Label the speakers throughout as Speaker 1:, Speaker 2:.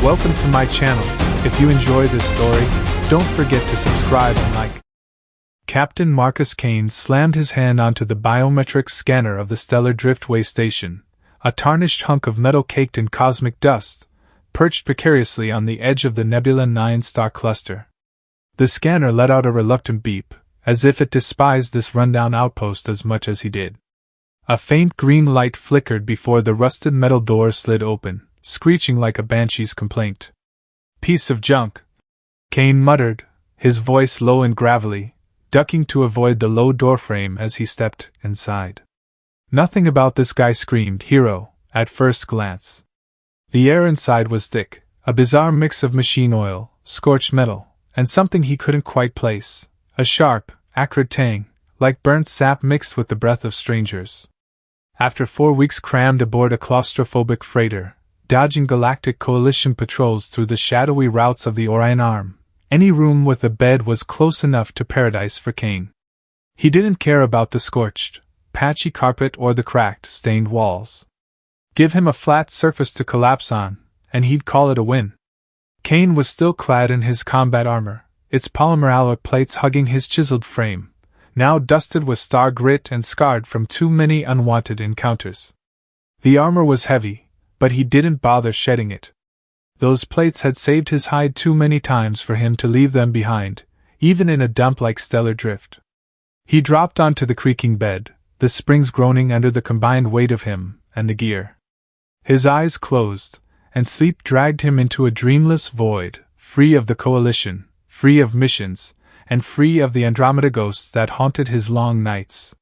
Speaker 1: Welcome to my channel. If you enjoy this story, don't forget to subscribe and like. Captain Marcus Kane slammed his hand onto the biometric scanner of the Stellar Driftway station, a tarnished hunk of metal caked in cosmic dust, perched precariously on the edge of the Nebula 9 star cluster. The scanner let out a reluctant beep, as if it despised this rundown outpost as much as he did. A faint green light flickered before the rusted metal door slid open, screeching like a banshee's complaint. "Piece of junk," Kane muttered, his voice low and gravelly, ducking to avoid the low doorframe as he stepped inside. Nothing about this guy screamed hero, at first glance. The air inside was thick, a bizarre mix of machine oil, scorched metal, and something he couldn't quite place, a sharp, acrid tang, like burnt sap mixed with the breath of strangers. After 4 weeks crammed aboard a claustrophobic freighter, dodging Galactic Coalition patrols through the shadowy routes of the Orion Arm, any room with a bed was close enough to paradise for Kane. He didn't care about the scorched, patchy carpet or the cracked, stained walls. Give him a flat surface to collapse on, and he'd call it a win. Kane was still clad in his combat armor, its polymer alloy plates hugging his chiseled frame, now dusted with star grit and scarred from too many unwanted encounters. The armor was heavy, but he didn't bother shedding it. Those plates had saved his hide too many times for him to leave them behind, even in a dump like Stellar Drift. He dropped onto the creaking bed, the springs groaning under the combined weight of him and the gear. His eyes closed, and sleep dragged him into a dreamless void, free of the Coalition, free of missions, and free of the Andromeda ghosts that haunted his long nights.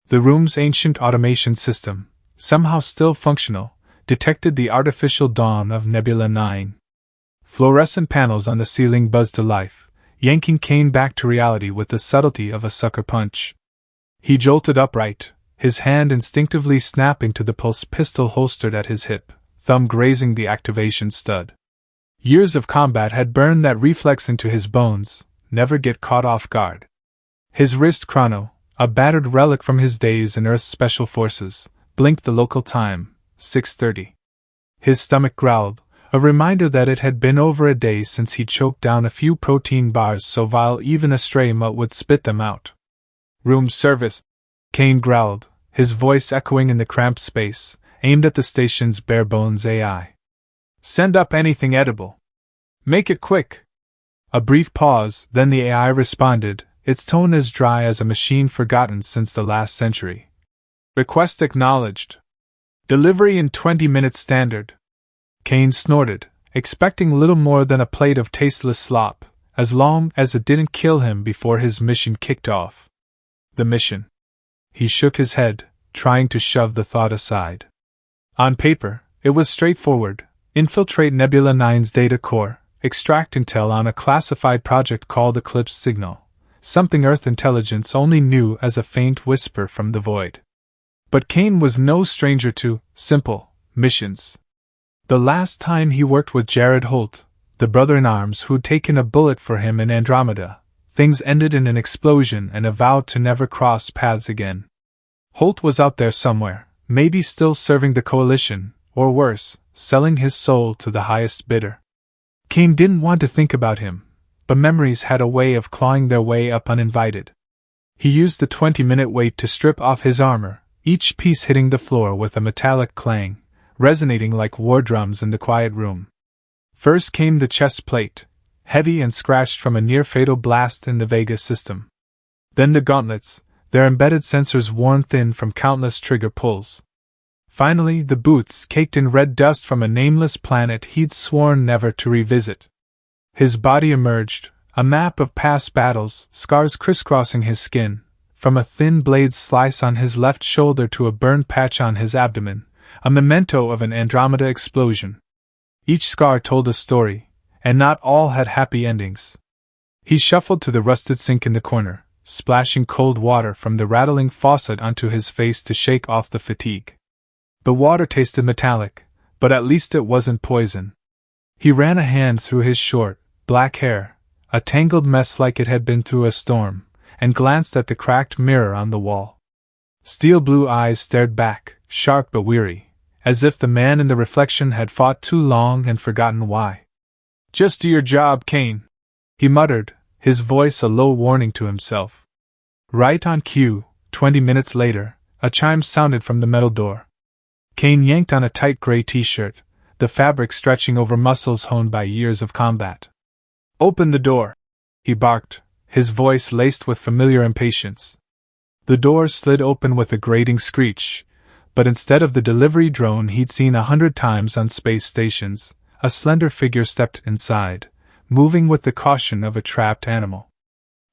Speaker 1: The room's ancient automation system, somehow still functional, detected the artificial dawn of Nebula 9. Fluorescent panels on the ceiling buzzed to life, yanking Kane back to reality with the subtlety of a sucker punch. He jolted upright, his hand instinctively snapping to the pulse pistol holstered at his hip, thumb grazing the activation stud. Years of combat had burned that reflex into his bones, never get caught off guard. His wrist chrono, a battered relic from his days in Earth's Special Forces, blinked the local time, 6:30. His stomach growled, a reminder that it had been over a day since he choked down a few protein bars so vile even a stray mutt would spit them out. "Room service," Kane growled, his voice echoing in the cramped space, aimed at the station's bare-bones AI. "Send up anything edible. Make it quick." A brief pause, then the AI responded, its tone as dry as a machine forgotten since the last century. "Request acknowledged. Delivery in 20 minutes standard." Kane snorted, expecting little more than a plate of tasteless slop, as long as it didn't kill him before his mission kicked off. The mission. He shook his head, trying to shove the thought aside. On paper, it was straightforward: infiltrate Nebula 9's data core, extract intel on a classified project called Eclipse Signal, something Earth intelligence only knew as a faint whisper from the void. But Kane was no stranger to simple missions. The last time he worked with Jared Holt, the brother-in-arms who'd taken a bullet for him in Andromeda, things ended in an explosion and a vow to never cross paths again. Holt was out there somewhere, maybe still serving the Coalition, or worse, selling his soul to the highest bidder. Kane didn't want to think about him, but memories had a way of clawing their way up uninvited. He used the 20-minute wait to strip off his armor, each piece hitting the floor with a metallic clang, resonating like war drums in the quiet room. First came the chest plate, heavy and scratched from a near-fatal blast in the Vega system. Then the gauntlets, their embedded sensors worn thin from countless trigger pulls. Finally, the boots caked in red dust from a nameless planet he'd sworn never to revisit. His body emerged, a map of past battles, scars crisscrossing his skin, from a thin blade slice on his left shoulder to a burned patch on his abdomen, a memento of an Andromeda explosion. Each scar told a story, and not all had happy endings. He shuffled to the rusted sink in the corner, splashing cold water from the rattling faucet onto his face to shake off the fatigue. The water tasted metallic, but at least it wasn't poison. He ran a hand through his short, black hair, a tangled mess like it had been through a storm, and glanced at the cracked mirror on the wall. Steel blue eyes stared back, sharp but weary, as if the man in the reflection had fought too long and forgotten why. "Just do your job, Kane," he muttered, his voice a low warning to himself. Right on cue, 20 minutes later, a chime sounded from the metal door. Kane yanked on a tight gray t-shirt, the fabric stretching over muscles honed by years of combat. "Open the door," he barked, his voice laced with familiar impatience. The door slid open with a grating screech, but instead of the delivery drone he'd seen 100 times on space stations, a slender figure stepped inside, moving with the caution of a trapped animal.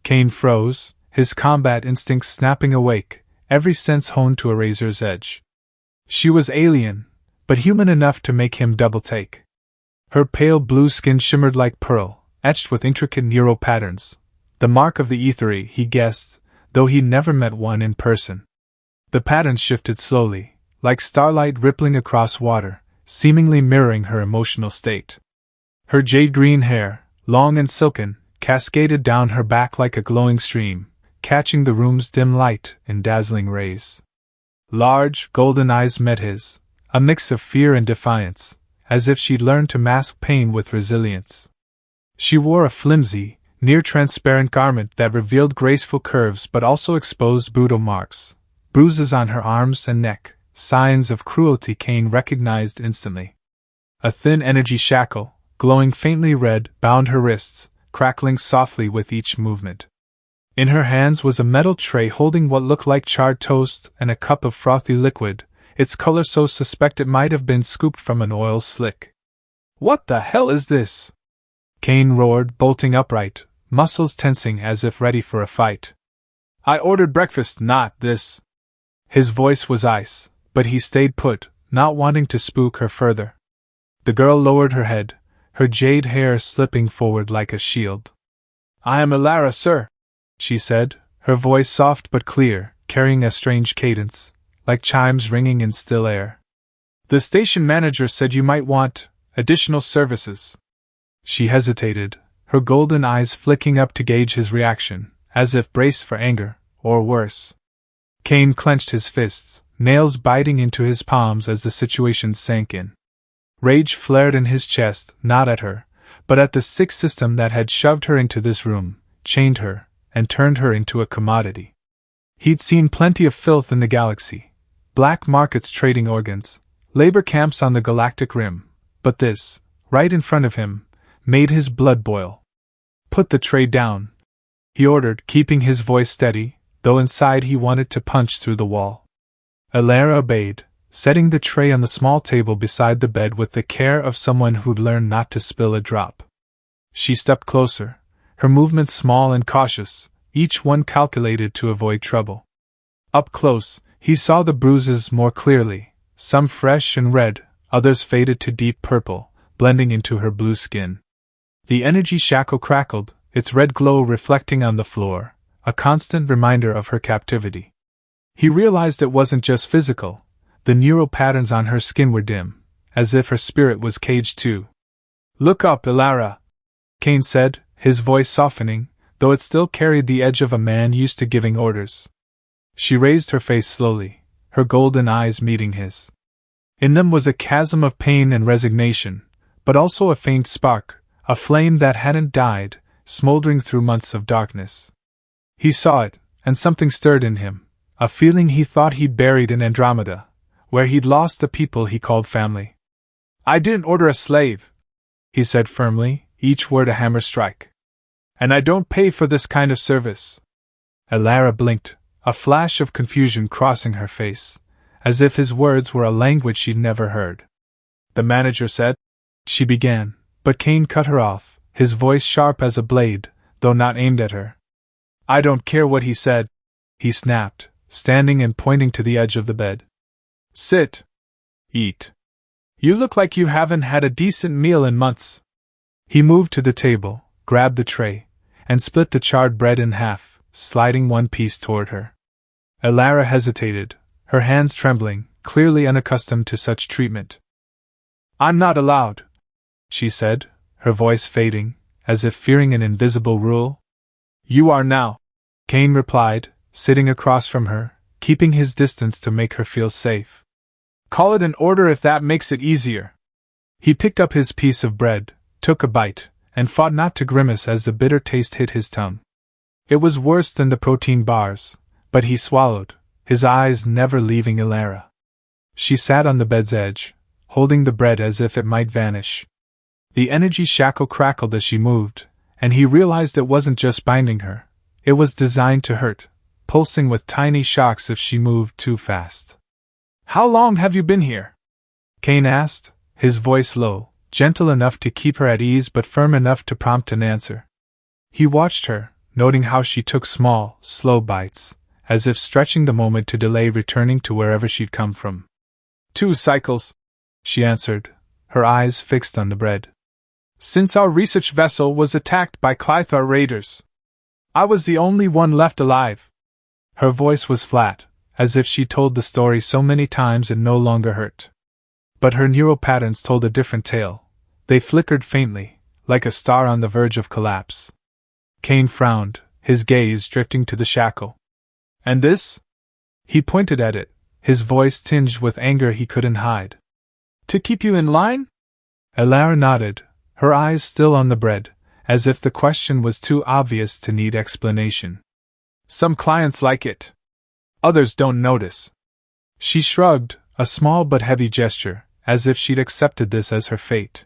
Speaker 1: Kane froze, his combat instincts snapping awake, every sense honed to a razor's edge. She was alien, but human enough to make him double-take. Her pale blue skin shimmered like pearl, etched with intricate neural patterns, the mark of the ethery, he guessed, though he'd never met one in person. The patterns shifted slowly, like starlight rippling across water, seemingly mirroring her emotional state. Her jade-green hair, long and silken, cascaded down her back like a glowing stream, catching the room's dim light in dazzling rays. Large, golden eyes met his, a mix of fear and defiance, as if she'd learned to mask pain with resilience. She wore a flimsy, near-transparent garment that revealed graceful curves but also exposed brutal marks, bruises on her arms and neck, signs of cruelty Kane recognized instantly. A thin energy shackle, glowing faintly red, bound her wrists, crackling softly with each movement. In her hands was a metal tray holding what looked like charred toast and a cup of frothy liquid, its color so suspect it might have been scooped from an oil slick. "What the hell is this?" Kane roared, bolting upright, muscles tensing as if ready for a fight. "I ordered breakfast, not this." His voice was ice, but he stayed put, not wanting to spook her further. The girl lowered her head, her jade hair slipping forward like a shield. "I am Elara, sir," she said, her voice soft but clear, carrying a strange cadence, like chimes ringing in still air. "The station manager said you might want additional services." She hesitated, her golden eyes flicking up to gauge his reaction, as if braced for anger, or worse. Kane clenched his fists, nails biting into his palms as the situation sank in. Rage flared in his chest, not at her, but at the sick system that had shoved her into this room, chained her, and turned her into a commodity. He'd seen plenty of filth in the galaxy, black markets trading organs, labor camps on the galactic rim, but this, right in front of him, made his blood boil. "Put the tray down," he ordered, keeping his voice steady, though inside he wanted to punch through the wall. Elara obeyed, setting the tray on the small table beside the bed with the care of someone who'd learned not to spill a drop. She stepped closer, her movements small and cautious, each one calculated to avoid trouble. Up close, he saw the bruises more clearly, some fresh and red, others faded to deep purple, blending into her blue skin. The energy shackle crackled, its red glow reflecting on the floor, a constant reminder of her captivity. He realized it wasn't just physical, the neural patterns on her skin were dim, as if her spirit was caged too. "Look up, Elara," Kane said, his voice softening, though it still carried the edge of a man used to giving orders. She raised her face slowly, her golden eyes meeting his. In them was a chasm of pain and resignation, but also a faint spark, a flame that hadn't died, smoldering through months of darkness. He saw it, and something stirred in him, a feeling he thought he'd buried in Andromeda, where he'd lost the people he called family. "I didn't order a slave," he said firmly, each word a hammer strike. "And I don't pay for this kind of service." Elara blinked, a flash of confusion crossing her face, as if his words were a language she'd never heard. "The manager said," she began, but Kane cut her off, his voice sharp as a blade, though not aimed at her. "I don't care what he said," he snapped, standing and pointing to the edge of the bed. "Sit. Eat. You look like you haven't had a decent meal in months." He moved to the table, grabbed the tray, and split the charred bread in half, sliding one piece toward her. Elara hesitated, her hands trembling, clearly unaccustomed to such treatment. "I'm not allowed," she said, her voice fading, as if fearing an invisible rule. "You are now," Kane replied, sitting across from her, keeping his distance to make her feel safe. Call it an order if that makes it easier. He picked up his piece of bread, took a bite, and fought not to grimace as the bitter taste hit his tongue. It was worse than the protein bars, but he swallowed, his eyes never leaving Elara. She sat on the bed's edge, holding the bread as if it might vanish. The energy shackle crackled as she moved, and he realized it wasn't just binding her, it was designed to hurt, pulsing with tiny shocks if she moved too fast. How long have you been here? Kane asked, his voice low, gentle enough to keep her at ease but firm enough to prompt an answer. He watched her, noting how she took small, slow bites, as if stretching the moment to delay returning to wherever she'd come from. 2 cycles, she answered, her eyes fixed on the bread. Since our research vessel was attacked by Klythar raiders. I was the only one left alive. Her voice was flat, as if she told the story so many times it no longer hurt. But her neural patterns told a different tale. They flickered faintly, like a star on the verge of collapse. Kane frowned, his gaze drifting to the shackle. And this? He pointed at it, his voice tinged with anger he couldn't hide. To keep you in line? Elara nodded, her eyes still on the bread, as if the question was too obvious to need explanation. Some clients like it. Others don't notice. She shrugged, a small but heavy gesture, as if she'd accepted this as her fate.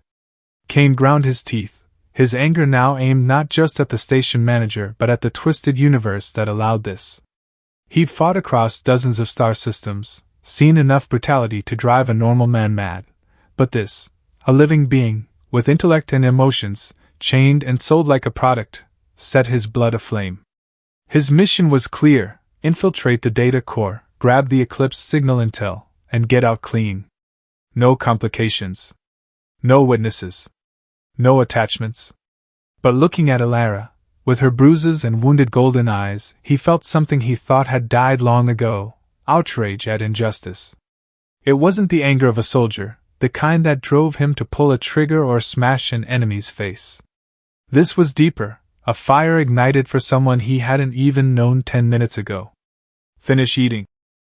Speaker 1: Kane ground his teeth, his anger now aimed not just at the station manager but at the twisted universe that allowed this. He'd fought across dozens of star systems, seen enough brutality to drive a normal man mad, but this, a living being, with intellect and emotions, chained and sold like a product, set his blood aflame. His mission was clear: infiltrate the data core, grab the Eclipse Signal intel, and get out clean. No complications. No witnesses. No attachments. But looking at Elara, with her bruises and wounded golden eyes, he felt something he thought had died long ago: outrage at injustice. It wasn't the anger of a soldier, the kind that drove him to pull a trigger or smash an enemy's face. This was deeper, a fire ignited for someone he hadn't even known 10 minutes ago. Finish eating,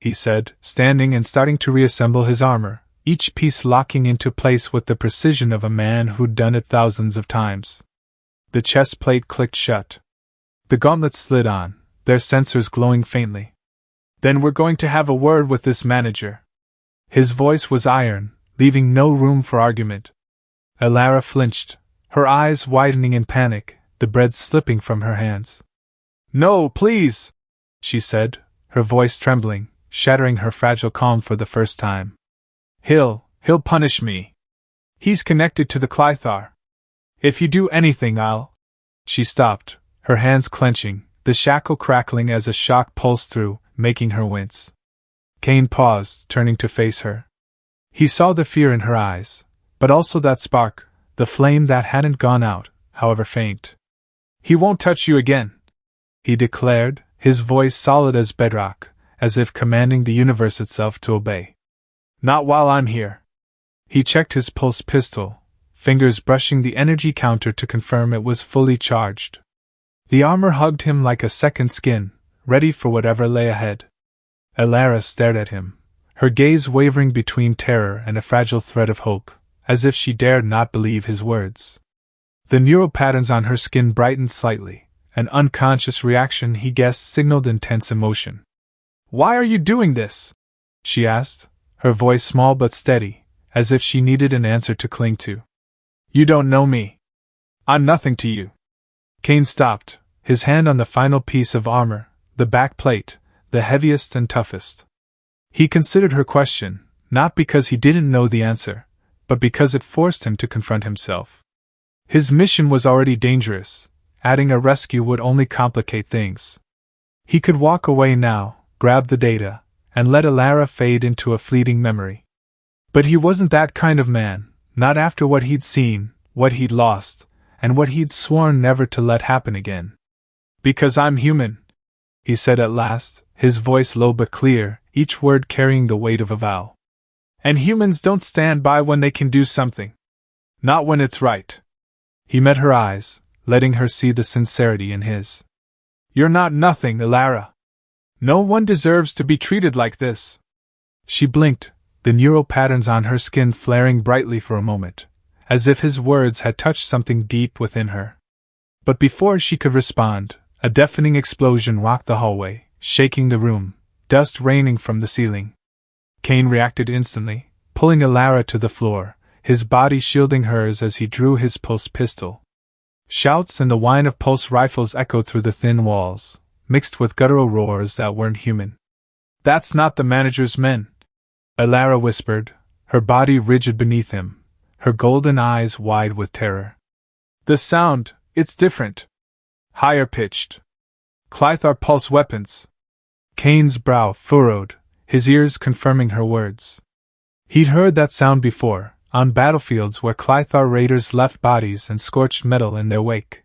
Speaker 1: he said, standing and starting to reassemble his armor, each piece locking into place with the precision of a man who'd done it thousands of times. The chest plate clicked shut. The gauntlets slid on, their sensors glowing faintly. Then we're going to have a word with this manager. His voice was iron, leaving no room for argument. Elara flinched, her eyes widening in panic, the bread slipping from her hands. No, please, she said, her voice trembling, shattering her fragile calm for the first time. He'll punish me. He's connected to the Klythar. If you do anything, I'll... She stopped, her hands clenching, the shackle crackling as a shock pulsed through, making her wince. Kane paused, turning to face her. He saw the fear in her eyes, but also that spark, the flame that hadn't gone out, however faint. He won't touch you again, he declared, his voice solid as bedrock, as if commanding the universe itself to obey. Not while I'm here. He checked his pulse pistol, fingers brushing the energy counter to confirm it was fully charged. The armor hugged him like a second skin, ready for whatever lay ahead. Elara stared at him, her gaze wavering between terror and a fragile thread of hope, as if she dared not believe his words. The neural patterns on her skin brightened slightly, an unconscious reaction he guessed signaled intense emotion. Why are you doing this? She asked, her voice small but steady, as if she needed an answer to cling to. You don't know me. I'm nothing to you. Kane stopped, his hand on the final piece of armor, the back plate, the heaviest and toughest. He considered her question, not because he didn't know the answer, but because it forced him to confront himself. His mission was already dangerous, adding a rescue would only complicate things. He could walk away now, grab the data, and let Elara fade into a fleeting memory. But he wasn't that kind of man, not after what he'd seen, what he'd lost, and what he'd sworn never to let happen again. Because I'm human, he said at last, his voice low but clear, each word carrying the weight of a vow. And humans don't stand by when they can do something. Not when it's right. He met her eyes, letting her see the sincerity in his. You're not nothing, Elara. No one deserves to be treated like this. She blinked, the neural patterns on her skin flaring brightly for a moment, as if his words had touched something deep within her. But before she could respond, a deafening explosion rocked the hallway, shaking the room, dust raining from the ceiling. Kane reacted instantly, pulling Alara to the floor, his body shielding hers as he drew his pulse pistol. Shouts and the whine of pulse rifles echoed through the thin walls, mixed with guttural roars that weren't human. "That's not the manager's men," Alara whispered, her body rigid beneath him, her golden eyes wide with terror. "The sound, it's different. Higher pitched. Klythar pulse weapons." Kane's brow furrowed, his ears confirming her words. He'd heard that sound before, on battlefields where Klythar raiders left bodies and scorched metal in their wake.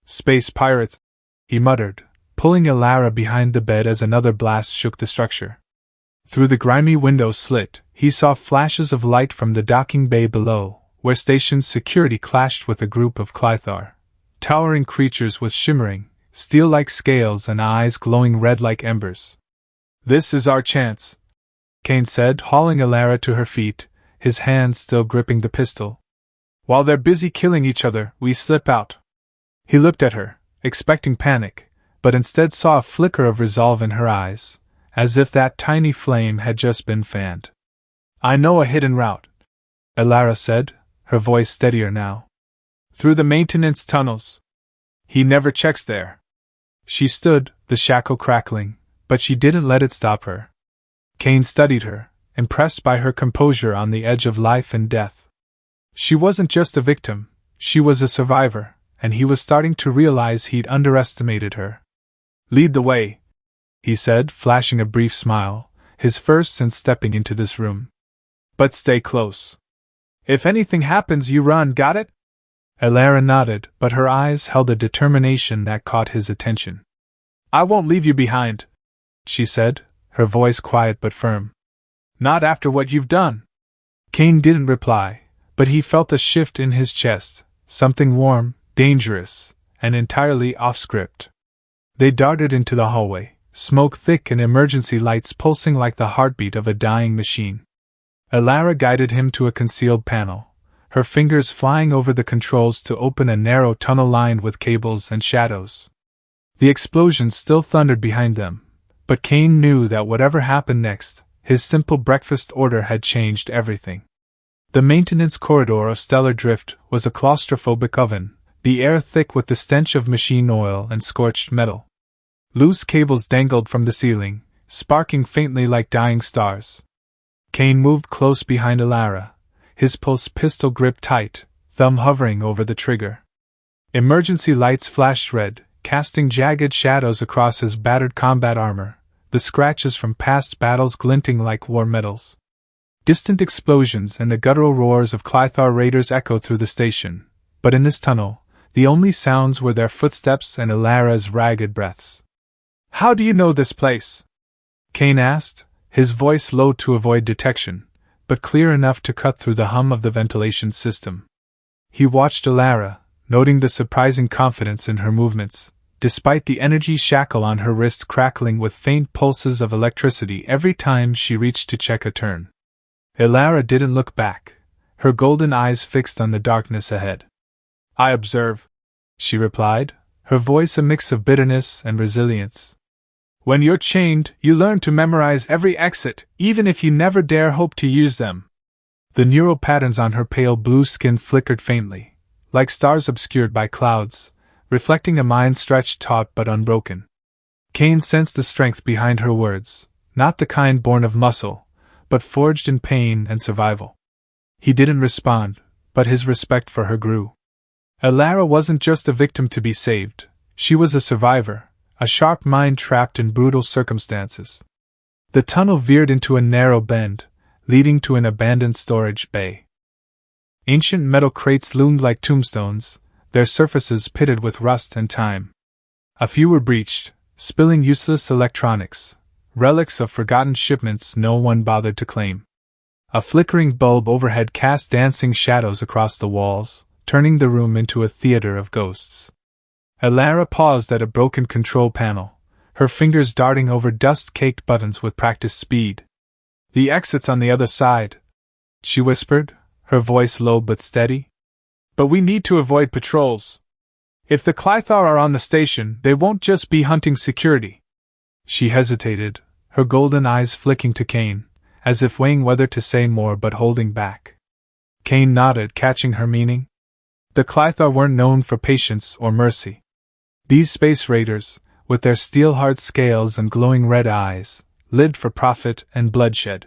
Speaker 1: "Space pirates," he muttered, pulling Alara behind the bed as another blast shook the structure. Through the grimy window slit, he saw flashes of light from the docking bay below, where station security clashed with a group of Klythar. Towering creatures with shimmering, steel-like scales and eyes glowing red like embers. "This is our chance," Kane said, hauling Alara to her feet, his hands still gripping the pistol. "While they're busy killing each other, we slip out." He looked at her, expecting panic, but instead saw a flicker of resolve in her eyes, as if that tiny flame had just been fanned. "I know a hidden route," Alara said, her voice steadier now. "Through the maintenance tunnels. He never checks there." She stood, the shackle crackling, but she didn't let it stop her. Kane studied her, impressed by her composure on the edge of life and death. She wasn't just a victim, she was a survivor, and he was starting to realize he'd underestimated her. "Lead the way," he said, flashing a brief smile, his first since stepping into this room. "But stay close. If anything happens, you run, got it?" Alara nodded, but her eyes held a determination that caught his attention. "I won't leave you behind," she said, her voice quiet but firm. "Not after what you've done." Kane didn't reply, but he felt a shift in his chest, something warm, dangerous, and entirely off-script. They darted into the hallway, smoke thick and emergency lights pulsing like the heartbeat of a dying machine. Alara guided him to a concealed panel, her fingers flying over the controls to open a narrow tunnel lined with cables and shadows. The explosions still thundered behind them, but Kane knew that whatever happened next, his simple breakfast order had changed everything. The maintenance corridor of stellar drift was a claustrophobic oven, the air thick with the stench of machine oil and scorched metal. Loose cables dangled from the ceiling, sparking faintly like dying stars. Kane moved close behind Alara, his pulse pistol gripped tight, thumb hovering over the trigger. Emergency lights flashed red, casting jagged shadows across his battered combat armor, the scratches from past battles glinting like war medals. Distant explosions and the guttural roars of Klythar raiders echoed through the station, but in this tunnel, the only sounds were their footsteps and Alara's ragged breaths. "How do you know this place?" Kane asked, his voice low to avoid detection, but clear enough to cut through the hum of the ventilation system. He watched Alara, noting the surprising confidence in her movements, despite the energy shackle on her wrist crackling with faint pulses of electricity every time she reached to check a turn. Alara didn't look back, her golden eyes fixed on the darkness ahead. "I observe," she replied, her voice a mix of bitterness and resilience. "When you're chained, you learn to memorize every exit, even if you never dare hope to use them." The neural patterns on her pale blue skin flickered faintly, like stars obscured by clouds, reflecting a mind stretched taut but unbroken. Kane sensed the strength behind her words, not the kind born of muscle, but forged in pain and survival. He didn't respond, but his respect for her grew. Alara wasn't just a victim to be saved, she was a survivor, a sharp mind trapped in brutal circumstances. The tunnel veered into a narrow bend, leading to an abandoned storage bay. Ancient metal crates loomed like tombstones, their surfaces pitted with rust and time. A few were breached, spilling useless electronics, relics of forgotten shipments no one bothered to claim. A flickering bulb overhead cast dancing shadows across the walls, turning the room into a theater of ghosts. Alara paused at a broken control panel, her fingers darting over dust-caked buttons with practiced speed. The exit's on the other side, she whispered, her voice low but steady. But we need to avoid patrols. If the Klythar are on the station, they won't just be hunting security. She hesitated, her golden eyes flicking to Kane, as if weighing whether to say more but holding back. Kane nodded, catching her meaning. The Klythar weren't known for patience or mercy. These space raiders, with their steel-hard scales and glowing red eyes, lived for profit and bloodshed.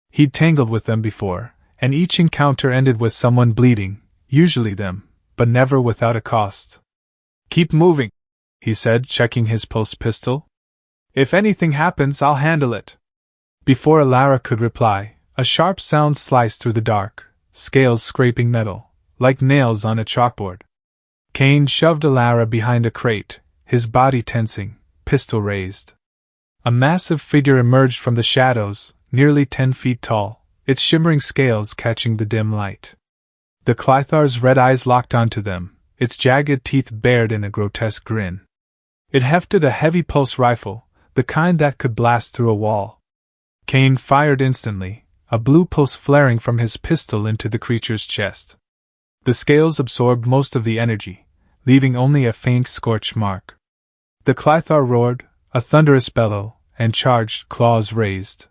Speaker 1: He'd tangled with them before, and each encounter ended with someone bleeding, usually them, but never without a cost. Keep moving, he said, checking his pulse pistol. If anything happens, I'll handle it. Before Alara could reply, a sharp sound sliced through the dark, scales scraping metal, like nails on a chalkboard. Kane shoved Alara behind a crate, his body tensing, pistol raised. A massive figure emerged from the shadows, nearly 10 feet tall, its shimmering scales catching the dim light. The Klythar's red eyes locked onto them, its jagged teeth bared in a grotesque grin. It hefted a heavy pulse rifle, the kind that could blast through a wall. Kane fired instantly, a blue pulse flaring from his pistol into the creature's chest. The scales absorbed most of the energy, leaving only a faint scorch mark. The Klythar roared, a thunderous bellow, and charged, claws raised.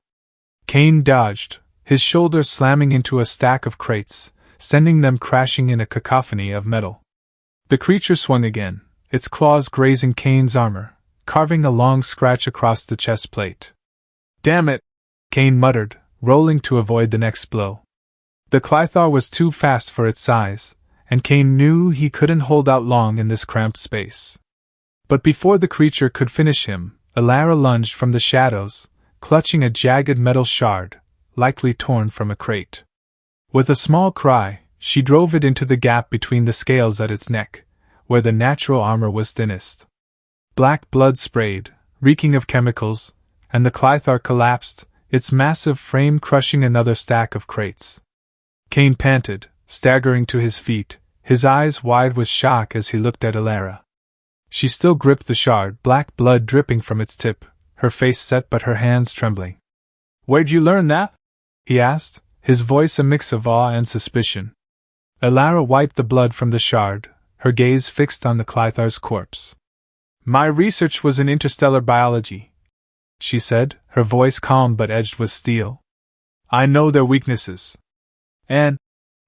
Speaker 1: Kane dodged, his shoulder slamming into a stack of crates, sending them crashing in a cacophony of metal. The creature swung again, its claws grazing Kane's armor, carving a long scratch across the chest plate. Damn it, Kane muttered, rolling to avoid the next blow. The Klythar was too fast for its size, and Kane knew he couldn't hold out long in this cramped space. But before the creature could finish him, Alara lunged from the shadows, clutching a jagged metal shard, likely torn from a crate. With a small cry, she drove it into the gap between the scales at its neck, where the natural armor was thinnest. Black blood sprayed, reeking of chemicals, and the Klythar collapsed, its massive frame crushing another stack of crates. Kane panted, staggering to his feet, his eyes wide with shock as he looked at Alara. She still gripped the shard, black blood dripping from its tip, her face set but her hands trembling. "Where'd you learn that?" he asked, his voice a mix of awe and suspicion. Alara wiped the blood from the shard, her gaze fixed on the Klythar's corpse. "My research was in interstellar biology," she said, her voice calm but edged with steel. "I know their weaknesses. And..."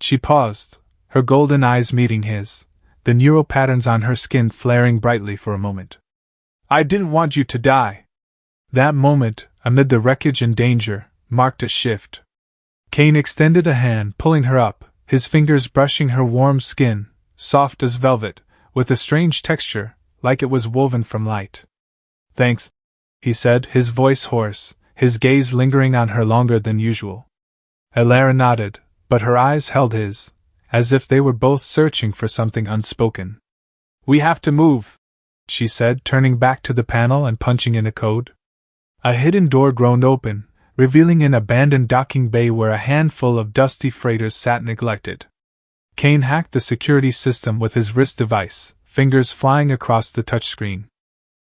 Speaker 1: She paused, her golden eyes meeting his, the neural patterns on her skin flaring brightly for a moment. "I didn't want you to die." That moment, amid the wreckage and danger, marked a shift. Kane extended a hand, pulling her up, his fingers brushing her warm skin, soft as velvet, with a strange texture, like it was woven from light. "Thanks," he said, his voice hoarse, his gaze lingering on her longer than usual. Alara nodded, but her eyes held his, as if they were both searching for something unspoken. "We have to move," she said, turning back to the panel and punching in a code. A hidden door groaned open, revealing an abandoned docking bay where a handful of dusty freighters sat neglected. Kane hacked the security system with his wrist device, fingers flying across the touchscreen.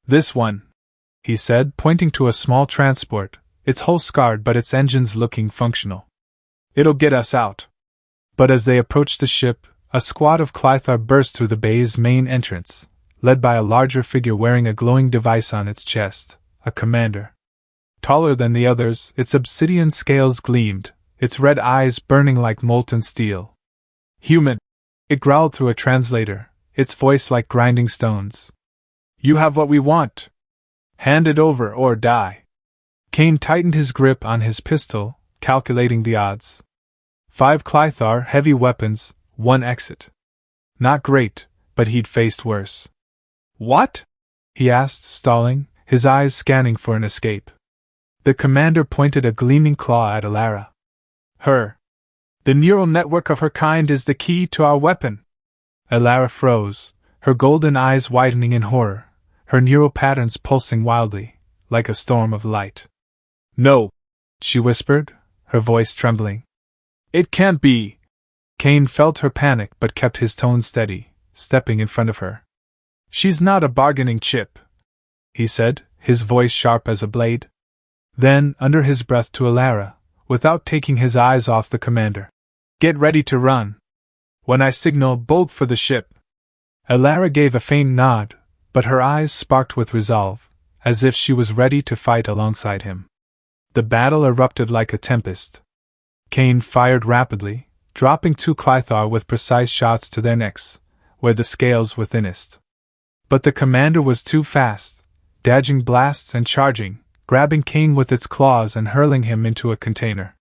Speaker 1: "This one," he said, pointing to a small transport, its hull scarred but its engines looking functional. "It'll get us out." But as they approached the ship, a squad of Klythar burst through the bay's main entrance, led by a larger figure wearing a glowing device on its chest, a commander. Taller than the others, its obsidian scales gleamed, its red eyes burning like molten steel. "Human," it growled through a translator, its voice like grinding stones. "You have what we want. Hand it over or die." Kane tightened his grip on his pistol, calculating the odds. 5 Klythar heavy weapons, 1 exit. Not great, but he'd faced worse. "What?" he asked, stalling, his eyes scanning for an escape. The commander pointed a gleaming claw at Alara. "Her. The neural network of her kind is the key to our weapon." Alara froze, her golden eyes widening in horror, her neural patterns pulsing wildly, like a storm of light. "No," she whispered, her voice trembling. "It can't be." Kane felt her panic but kept his tone steady, stepping in front of her. "She's not a bargaining chip," he said, his voice sharp as a blade. Then, under his breath to Alara, without taking his eyes off the commander. "Get ready to run. When I signal, bolt for the ship." Elara gave a faint nod, but her eyes sparked with resolve, as if she was ready to fight alongside him. The battle erupted like a tempest. Kane fired rapidly, dropping 2 Klythar with precise shots to their necks, where the scales were thinnest. But the commander was too fast, dodging blasts and charging, grabbing Kane with its claws and hurling him into a container.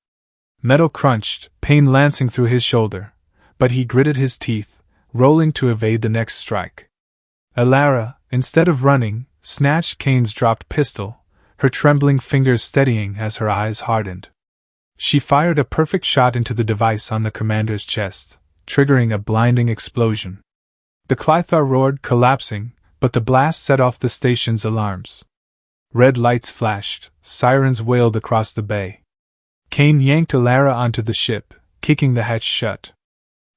Speaker 1: Metal crunched, pain lancing through his shoulder, but he gritted his teeth, rolling to evade the next strike. Elara, instead of running, snatched Kane's dropped pistol, her trembling fingers steadying as her eyes hardened. She fired a perfect shot into the device on the commander's chest, triggering a blinding explosion. The Klythar roared, collapsing, but the blast set off the station's alarms. Red lights flashed, sirens wailed across the bay. Kane yanked Elara onto the ship, kicking the hatch shut.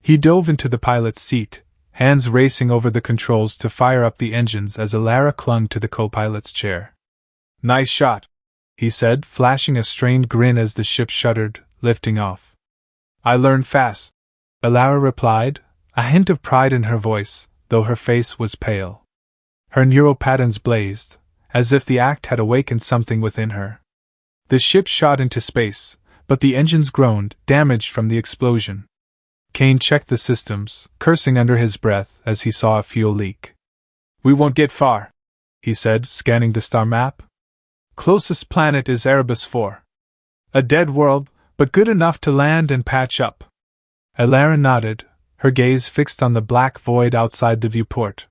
Speaker 1: He dove into the pilot's seat, hands racing over the controls to fire up the engines as Elara clung to the co-pilot's chair. "Nice shot," he said, flashing a strained grin as the ship shuddered, lifting off. "I learn fast," Elara replied, a hint of pride in her voice, though her face was pale. Her neural patterns blazed, as if the act had awakened something within her. The ship shot into space, but the engines groaned, damaged from the explosion. Kane checked the systems, cursing under his breath as he saw a fuel leak. "We won't get far," he said, scanning the star map. "Closest planet is Erebus 4. A dead world, but good enough to land and patch up." Elara nodded, her gaze fixed on the black void outside the viewport.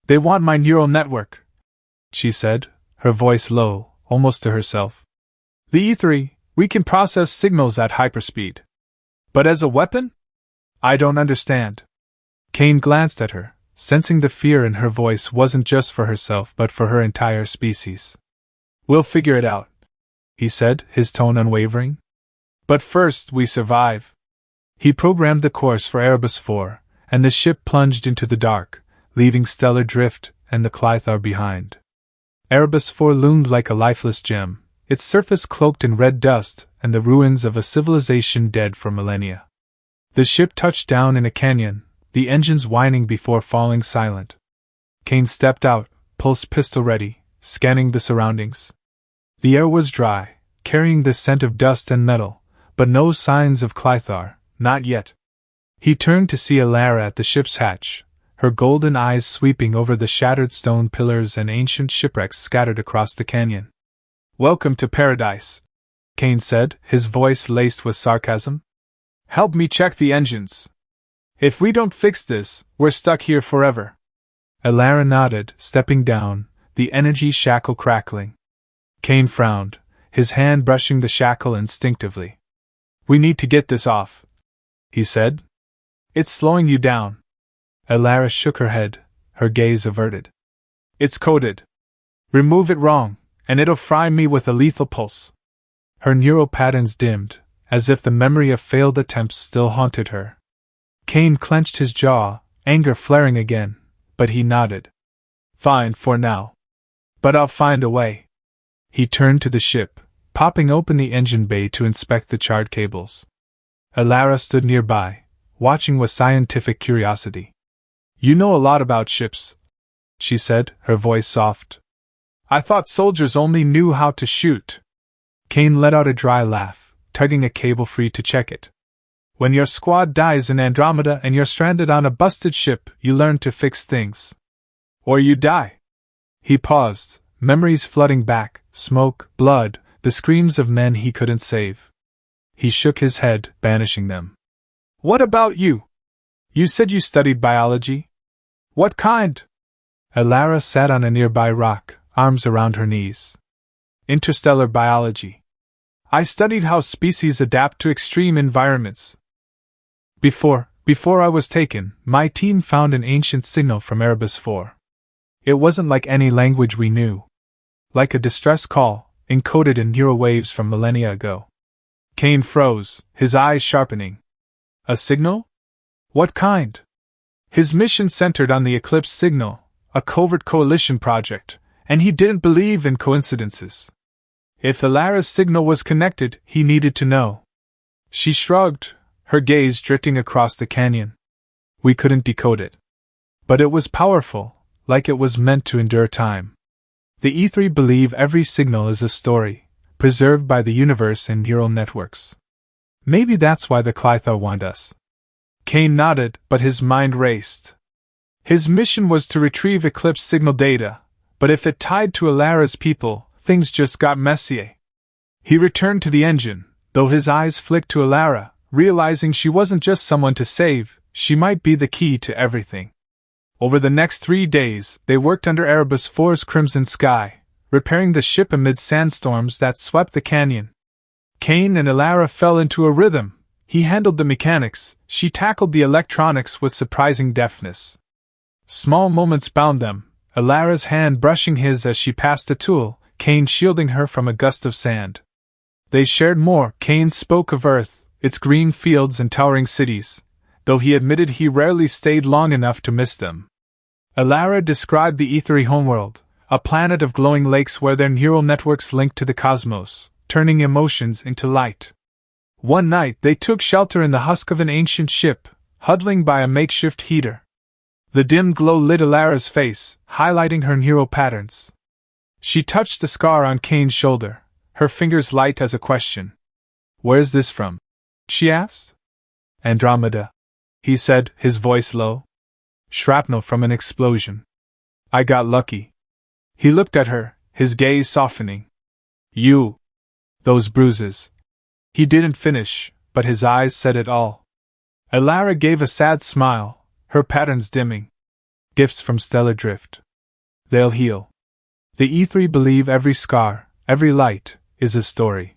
Speaker 1: "They want my neural network," she said, her voice low, almost to herself. "The E3, we can process signals at hyperspeed. But as a weapon? I don't understand." Kane glanced at her, sensing the fear in her voice wasn't just for herself but for her entire species. "We'll figure it out," he said, his tone unwavering. "But first we survive." He programmed the course for Erebus 4, and the ship plunged into the dark, leaving stellar drift and the Klythar behind. Erebus 4 loomed like a lifeless gem, its surface cloaked in red dust and the ruins of a civilization dead for millennia. The ship touched down in a canyon, the engines whining before falling silent. Kane stepped out, pulse pistol ready, scanning the surroundings. The air was dry, carrying the scent of dust and metal, but no signs of Klythar, not yet. He turned to see Elara at the ship's hatch, her golden eyes sweeping over the shattered stone pillars and ancient shipwrecks scattered across the canyon. "Welcome to paradise," Kane said, his voice laced with sarcasm. "Help me check the engines. If we don't fix this, we're stuck here forever." Elara nodded, stepping down, the energy shackle crackling. Kane frowned, his hand brushing the shackle instinctively. "We need to get this off," he said. "It's slowing you down." Elara shook her head, her gaze averted. "It's coded. Remove it wrong, and it'll fry me with a lethal pulse." Her neural patterns dimmed, as if the memory of failed attempts still haunted her. Kane clenched his jaw, anger flaring again, but he nodded. "Fine for now. But I'll find a way." He turned to the ship, popping open the engine bay to inspect the charred cables. Elara stood nearby, watching with scientific curiosity. "You know a lot about ships," she said, her voice soft. "I thought soldiers only knew how to shoot." Kane let out a dry laugh, tugging a cable free to check it. "When your squad dies in Andromeda and you're stranded on a busted ship, you learn to fix things. Or you die." He paused, memories flooding back, smoke, blood, the screams of men he couldn't save. He shook his head, banishing them. "What about you? You said you studied biology? What kind?" Elara sat on a nearby rock, arms around her knees. "Interstellar biology. I studied how species adapt to extreme environments. Before I was taken, my team found an ancient signal from Erebus 4. It wasn't like any language we knew. Like a distress call, encoded in neural waves from millennia ago." Kane froze, his eyes sharpening. "A signal? What kind?" His mission centered on the Eclipse Signal, a covert coalition project, and he didn't believe in coincidences. If Ilara's signal was connected, he needed to know. She shrugged, her gaze drifting across the canyon. We couldn't decode it. But it was powerful, like it was meant to endure time. The E3 believe every signal is a story, preserved by the universe in neural networks. Maybe that's why the Klythar want us. Kane nodded, but his mind raced. His mission was to retrieve Eclipse Signal data, but if it tied to Ilara's people, things just got messy. He returned to the engine, though his eyes flicked to Ilara, realizing she wasn't just someone to save, she might be the key to everything. Over the next 3 days, they worked under Erebus IV's crimson sky, repairing the ship amid sandstorms that swept the canyon. Kane and Ilara fell into a rhythm. He handled the mechanics, she tackled the electronics with surprising deftness. Small moments bound them, Ilara's hand brushing his as she passed a tool, Kane shielding her from a gust of sand. They shared more. Kane spoke of Earth, its green fields and towering cities, though he admitted he rarely stayed long enough to miss them. Ilara described the Ethery homeworld, a planet of glowing lakes where their neural networks linked to the cosmos, turning emotions into light. One night they took shelter in the husk of an ancient ship, huddling by a makeshift heater. The dim glow lit Ilara's face, highlighting her neural patterns. She touched the scar on Kane's shoulder, her fingers light as a question. Where's this from? She asked. Andromeda, he said, his voice low. Shrapnel from an explosion. I got lucky. He looked at her, his gaze softening. You. Those bruises. He didn't finish, but his eyes said it all. Ilara gave a sad smile, her patterns dimming. Gifts from stellar drift. They'll heal. The E3 believe every scar, every light, is a story.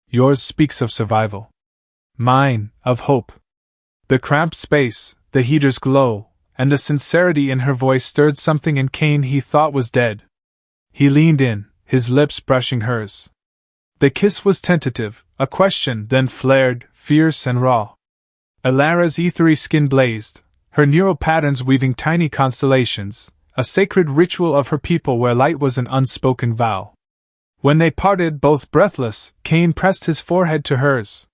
Speaker 1: Yours speaks of survival. Mine, of hope. The cramped space, the heater's glow, and the sincerity in her voice stirred something in Kane he thought was dead. He leaned in, his lips brushing hers. The kiss was tentative, a question, then flared, fierce and raw. Ilara's ethery skin blazed, her neural patterns weaving tiny constellations, a sacred ritual of her people where light was an unspoken vow. When they parted, both breathless, Kane pressed his forehead to hers.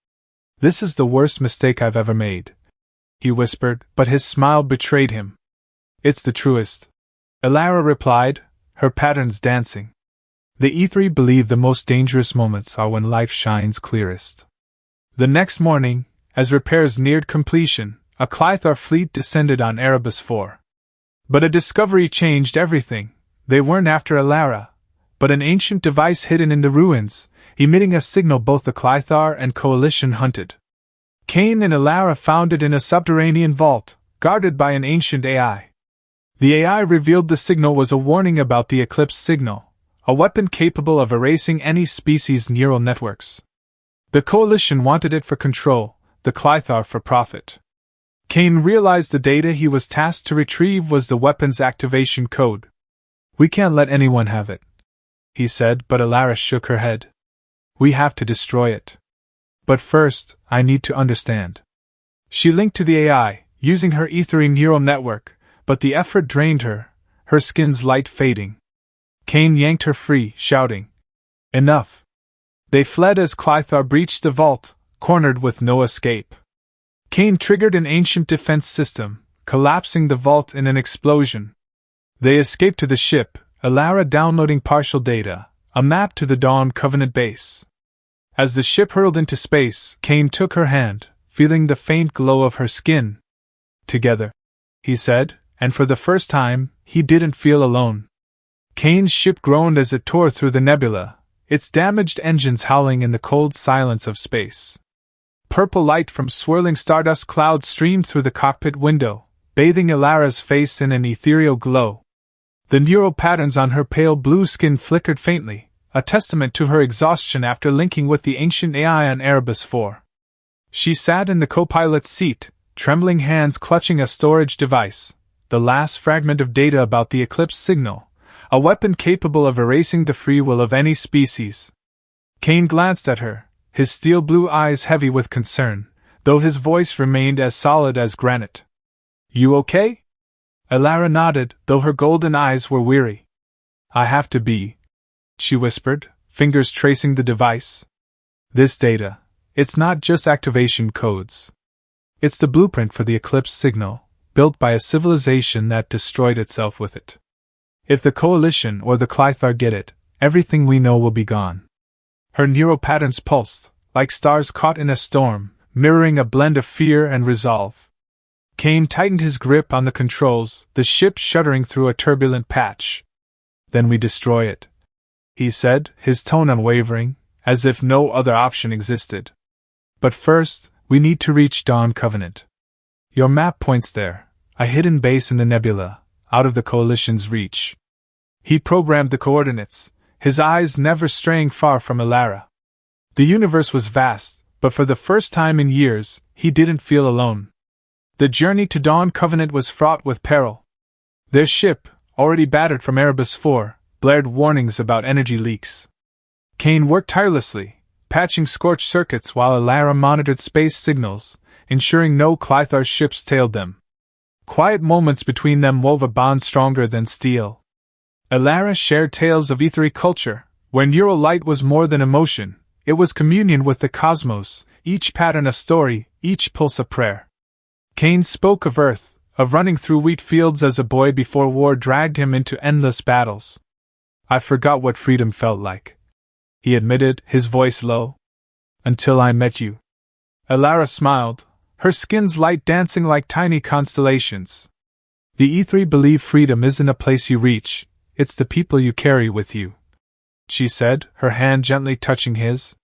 Speaker 1: This is the worst mistake I've ever made, he whispered, but his smile betrayed him. It's the truest, Ilara replied, her patterns dancing. The E3 believe the most dangerous moments are when life shines clearest. The next morning, as repairs neared completion, a Klythar fleet descended on Erebus IV. But a discovery changed everything. They weren't after Ilara, but an ancient device hidden in the ruins, emitting a signal both the Klythar and Coalition hunted. Kane and Ilara found it in a subterranean vault, guarded by an ancient AI. The AI revealed the signal was a warning about the Eclipse Signal, a weapon capable of erasing any species' neural networks. The Coalition wanted it for control, the Klythar for profit. Kane realized the data he was tasked to retrieve was the weapon's activation code. We can't let anyone have it, he said, but Ilara shook her head. We have to destroy it. But first, I need to understand. She linked to the AI, using her ethery neural network, but the effort drained her, her skin's light fading. Kane yanked her free, shouting, Enough! They fled as Klythar breached the vault, cornered with no escape. Kane triggered an ancient defense system, collapsing the vault in an explosion. They escaped to the ship, Ilara downloading partial data, a map to the Dawn Covenant base. As the ship hurled into space, Kane took her hand, feeling the faint glow of her skin. Together, he said, and for the first time, he didn't feel alone. Kane's ship groaned as it tore through the nebula, its damaged engines howling in the cold silence of space. Purple light from swirling stardust clouds streamed through the cockpit window, bathing Ilara's face in an ethereal glow. The neural patterns on her pale blue skin flickered faintly, a testament to her exhaustion after linking with the ancient AI on Erebus IV. She sat in the co-pilot's seat, trembling hands clutching a storage device, the last fragment of data about the Eclipse Signal, a weapon capable of erasing the free will of any species. Kane glanced at her, his steel blue eyes heavy with concern, though his voice remained as solid as granite. You okay? Ilara nodded, though her golden eyes were weary. I have to be, she whispered, fingers tracing the device. This data, it's not just activation codes. It's the blueprint for the Eclipse Signal, built by a civilization that destroyed itself with it. If the Coalition or the Klythar get it, everything we know will be gone. Her neural patterns pulsed, like stars caught in a storm, mirroring a blend of fear and resolve. Kane tightened his grip on the controls, the ship shuddering through a turbulent patch. Then we destroy it, he said, his tone unwavering, as if no other option existed. But first, we need to reach Dawn Covenant. Your map points there, a hidden base in the nebula, out of the Coalition's reach. He programmed the coordinates, his eyes never straying far from Alara. The universe was vast, but for the first time in years, he didn't feel alone. The journey to Dawn Covenant was fraught with peril. Their ship, already battered from Erebus 4, blared warnings about energy leaks. Kane worked tirelessly, patching scorched circuits while Alara monitored space signals, ensuring no Klythar ships tailed them. Quiet moments between them wove a bond stronger than steel. Alara shared tales of ethery culture, where neural light was more than emotion, it was communion with the cosmos, each pattern a story, each pulse a prayer. Kane spoke of Earth, of running through wheat fields as a boy before war dragged him into endless battles. I forgot what freedom felt like, he admitted, his voice low. Until I met you. Alara smiled, her skin's light dancing like tiny constellations. The Ethri believe freedom isn't a place you reach, it's the people you carry with you, she said, her hand gently touching his.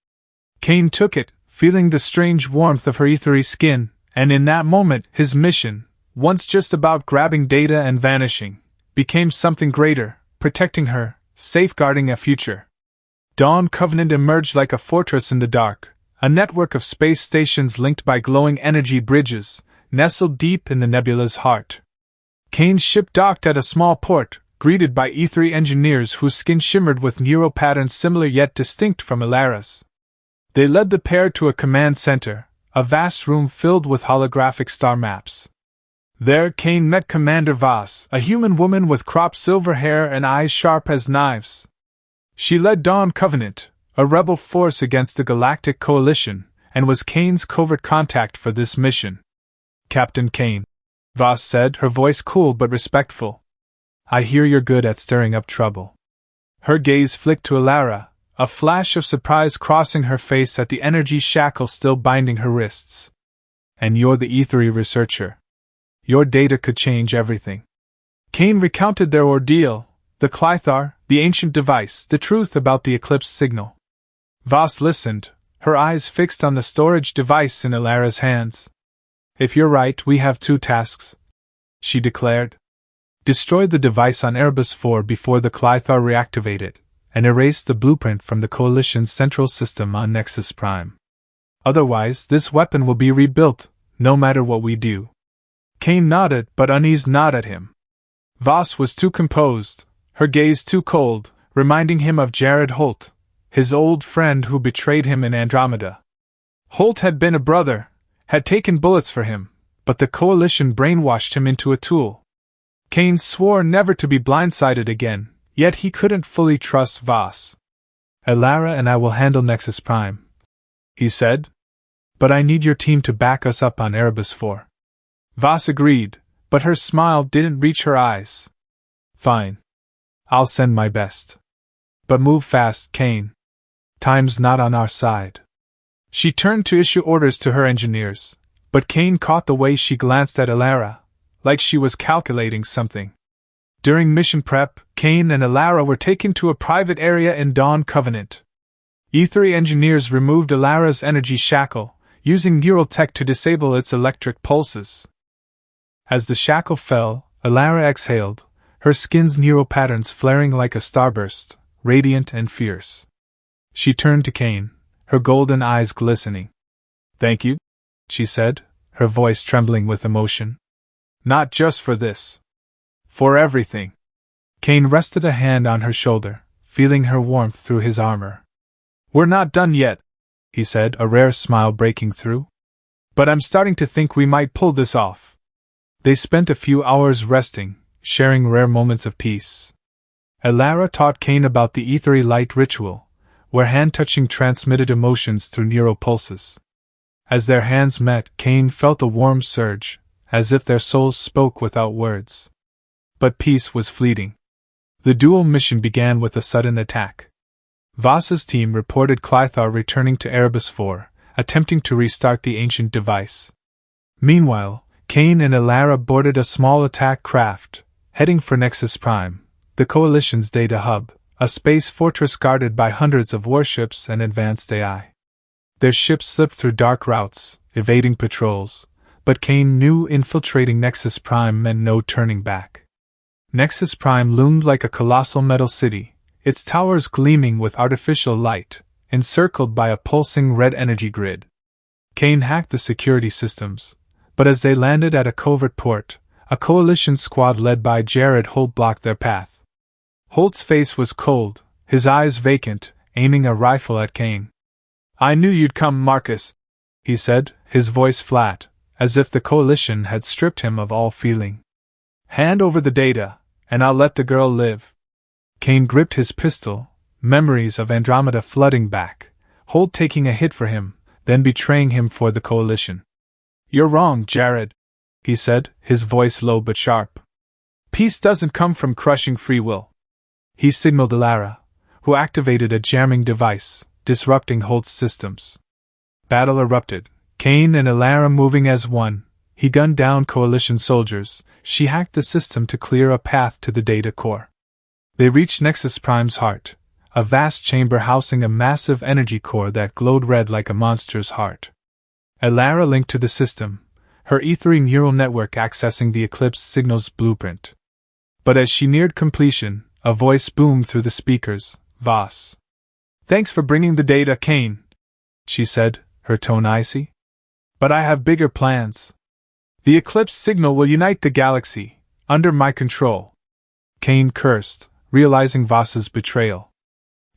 Speaker 1: Kane took it, feeling the strange warmth of her ethery skin, and in that moment his mission, once just about grabbing data and vanishing, became something greater, protecting her, safeguarding a future. Dawn Covenant emerged like a fortress in the dark, a network of space stations linked by glowing energy bridges, nestled deep in the nebula's heart. Kane's ship docked at a small port, greeted by ethery engineers whose skin shimmered with neural patterns similar yet distinct from Alara's. They led the pair to a command center, a vast room filled with holographic star maps. There Kane met Commander Voss, a human woman with cropped silver hair and eyes sharp as knives. She led Dawn Covenant, a rebel force against the Galactic Coalition, and was Kane's covert contact for this mission. Captain Kane, Voss said, her voice cool but respectful. I hear you're good at stirring up trouble. Her gaze flicked to Alara, a flash of surprise crossing her face at the energy shackle still binding her wrists. And you're the ethery researcher. Your data could change everything. Kane recounted their ordeal, the Klythar, the ancient device, the truth about the Eclipse Signal. Voss listened, her eyes fixed on the storage device in Alara's hands. If you're right, we have two tasks, she declared. Destroy the device on Erebus 4 before the Klythar reactivate it, and erase the blueprint from the Coalition's central system on Nexus Prime. Otherwise, this weapon will be rebuilt, no matter what we do. Kane nodded, but uneased nod at him. Voss was too composed, her gaze too cold, reminding him of Jared Holt, his old friend who betrayed him in Andromeda. Holt had been a brother, had taken bullets for him, but the Coalition brainwashed him into a tool. Kane swore never to be blindsided again, yet he couldn't fully trust Voss. Alara and I will handle Nexus Prime, he said. But I need your team to back us up on Erebus 4. Voss agreed, but her smile didn't reach her eyes. Fine. I'll send my best. But move fast, Kane. Time's not on our side. She turned to issue orders to her engineers, but Kane caught the way she glanced at Alara, like she was calculating something. During mission prep, Kane and Alara were taken to a private area in Dawn Covenant. Ethery engineers removed Alara's energy shackle, using neural tech to disable its electric pulses. As the shackle fell, Alara exhaled, her skin's neural patterns flaring like a starburst, radiant and fierce. She turned to Kane, her golden eyes glistening. Thank you, she said, her voice trembling with emotion. Not just for this. For everything. Kane rested a hand on her shoulder, feeling her warmth through his armor. We're not done yet, he said, a rare smile breaking through. But I'm starting to think we might pull this off. They spent a few hours resting, sharing rare moments of peace. Alara taught Kane about the ethery light ritual, where hand-touching transmitted emotions through neural pulses. As their hands met, Kane felt a warm surge, as if their souls spoke without words. But peace was fleeting. The dual mission began with a sudden attack. Voss's team reported Klythar returning to Erebus 4, attempting to restart the ancient device. Meanwhile, Kane and Elara boarded a small attack craft, heading for Nexus Prime, the Coalition's data hub, a space fortress guarded by hundreds of warships and advanced AI. Their ships slipped through dark routes, evading patrols, but Kane knew infiltrating Nexus Prime meant no turning back. Nexus Prime loomed like a colossal metal city, its towers gleaming with artificial light, encircled by a pulsing red energy grid. Kane hacked the security systems, but as they landed at a covert port, a Coalition squad led by Jared Holt blocked their path. Holt's face was cold, his eyes vacant, aiming a rifle at Kane. "I knew you'd come, Marcus," he said, his voice flat, as if the Coalition had stripped him of all feeling. "Hand over the data, and I'll let the girl live." Kane gripped his pistol, memories of Andromeda flooding back, Holt taking a hit for him, then betraying him for the Coalition. "You're wrong, Jared," he said, his voice low but sharp. "Peace doesn't come from crushing free will." He signaled Elara, who activated a jamming device, disrupting Holt's systems. Battle erupted, Kane and Elara moving as one. He gunned down Coalition soldiers, she hacked the system to clear a path to the data core. They reached Nexus Prime's heart, a vast chamber housing a massive energy core that glowed red like a monster's heart. Elara linked to the system, her ethery neural network accessing the Eclipse Signal's blueprint. But as she neared completion, a voice boomed through the speakers, "Voss. Thanks for bringing the data, Kane," she said, her tone icy. "But I have bigger plans. The Eclipse Signal will unite the galaxy, under my control." Kane cursed, realizing Voss's betrayal.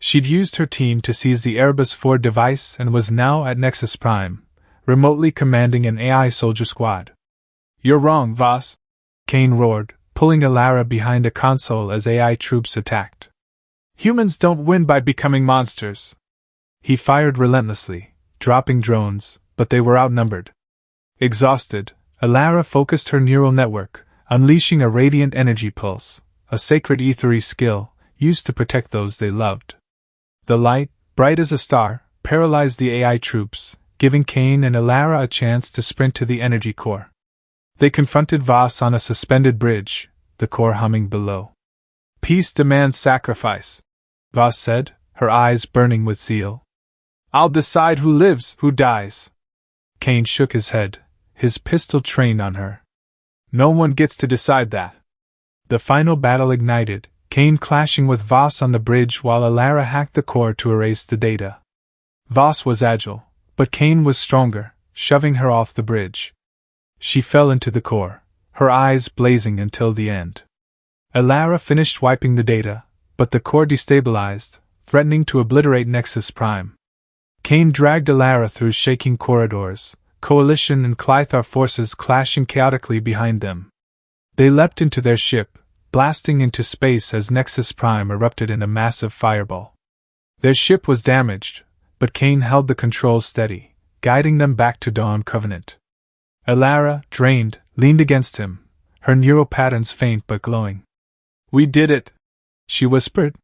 Speaker 1: She'd used her team to seize the Erebus 4 device and was now at Nexus Prime, remotely commanding an AI soldier squad. "You're wrong, Voss," Kane roared, pulling Elara behind a console as AI troops attacked. "Humans don't win by becoming monsters." He fired relentlessly, dropping drones, but they were outnumbered. Exhausted, Elara focused her neural network, unleashing a radiant energy pulse, a sacred ethery skill, used to protect those they loved. The light, bright as a star, paralyzed the AI troops, giving Kane and Elara a chance to sprint to the energy core. They confronted Voss on a suspended bridge, the core humming below. "Peace demands sacrifice," Voss said, her eyes burning with zeal. "I'll decide who lives, who dies." Kane shook his head, his pistol trained on her. "No one gets to decide that." The final battle ignited, Kane clashing with Voss on the bridge while Elara hacked the core to erase the data. Voss was agile, but Kane was stronger, shoving her off the bridge. She fell into the core, her eyes blazing until the end. Elara finished wiping the data, but the core destabilized, threatening to obliterate Nexus Prime. Kane dragged Elara through shaking corridors, Coalition and Klythar forces clashing chaotically behind them. They leapt into their ship, blasting into space as Nexus Prime erupted in a massive fireball. Their ship was damaged, but Kane held the controls steady, guiding them back to Dawn Covenant. Elara, drained, leaned against him, her neural patterns faint but glowing. "We did it," she whispered.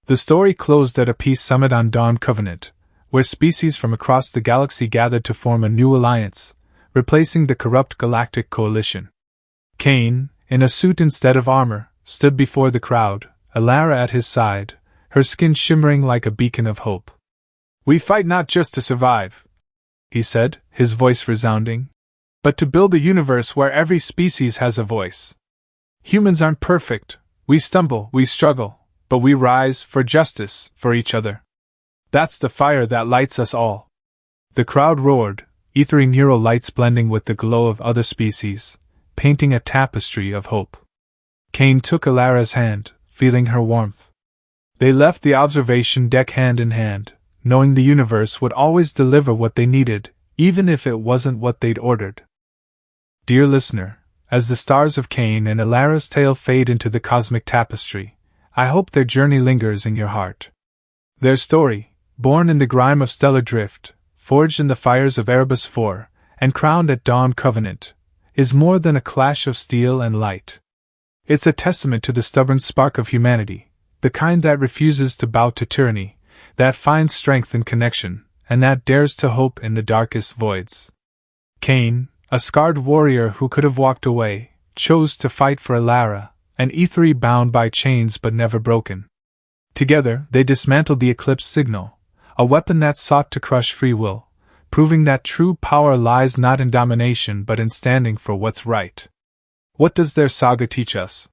Speaker 1: The story closed at a peace summit on Dawn Covenant, where species from across the galaxy gathered to form a new alliance, replacing the corrupt Galactic Coalition. Kane, in a suit instead of armor, stood before the crowd, Elara at his side, her skin shimmering like a beacon of hope. "We fight not just to survive," he said, his voice resounding, "but to build a universe where every species has a voice. Humans aren't perfect, we stumble, we struggle, but we rise for justice, for each other. That's the fire that lights us all." The crowd roared, ethery neural lights blending with the glow of other species, painting a tapestry of hope. Kane took Elara's hand, feeling her warmth. They left the observation deck hand in hand, knowing the universe would always deliver what they needed, even if it wasn't what they'd ordered. Dear listener, as the stars of Kane and Elara's tale fade into the cosmic tapestry, I hope their journey lingers in your heart. Their story, born in the grime of stellar drift, forged in the fires of Erebus IV, and crowned at dawn covenant, is more than a clash of steel and light. It's a testament to the stubborn spark of humanity, the kind that refuses to bow to tyranny, that finds strength in connection, and that dares to hope in the darkest voids. Cain, a scarred warrior who could have walked away, chose to fight for Alara, an ethery bound by chains but never broken. Together, they dismantled the Eclipse Signal, a weapon that sought to crush free will, proving that true power lies not in domination but in standing for what's right. What does their saga teach us?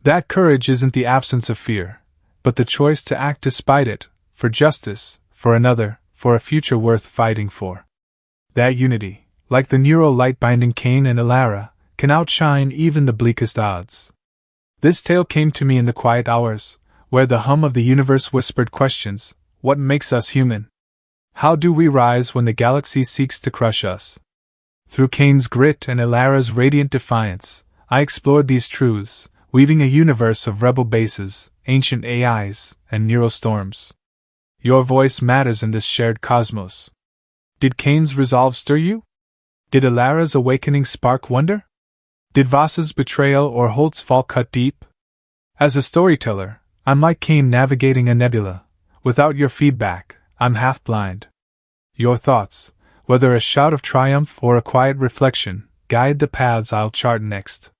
Speaker 1: That courage isn't the absence of fear, but the choice to act despite it, for justice, for another, for a future worth fighting for. That unity, like the neural light binding Cain and Alara, can outshine even the bleakest odds. This tale came to me in the quiet hours, where the hum of the universe whispered questions: what makes us human? How do we rise when the galaxy seeks to crush us? Through Cain's grit and Alara's radiant defiance, I explored these truths, weaving a universe of rebel bases, ancient AIs, and neural storms. Your voice matters in this shared cosmos. Did Cain's resolve stir you? Did Alara's awakening spark wonder? Did Voss's betrayal or Holt's fall cut deep? As a storyteller, I'm like Cain navigating a nebula. Without your feedback, I'm half blind. Your thoughts, whether a shout of triumph or a quiet reflection, guide the paths I'll chart next.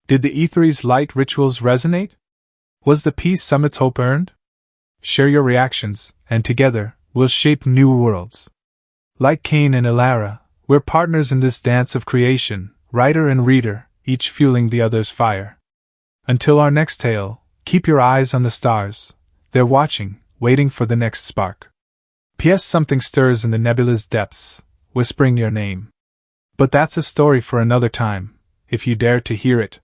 Speaker 1: Did the ethery's light rituals resonate? Was the peace summit's hope earned? Share your reactions, and together, we'll shape new worlds. Like Cain and Alara, we're partners in this dance of creation, writer and reader, each fueling the other's fire. Until our next tale, keep your eyes on the stars. They're watching, waiting for the next spark. P.S. Something stirs in the nebula's depths, whispering your name. But that's a story for another time, if you dare to hear it.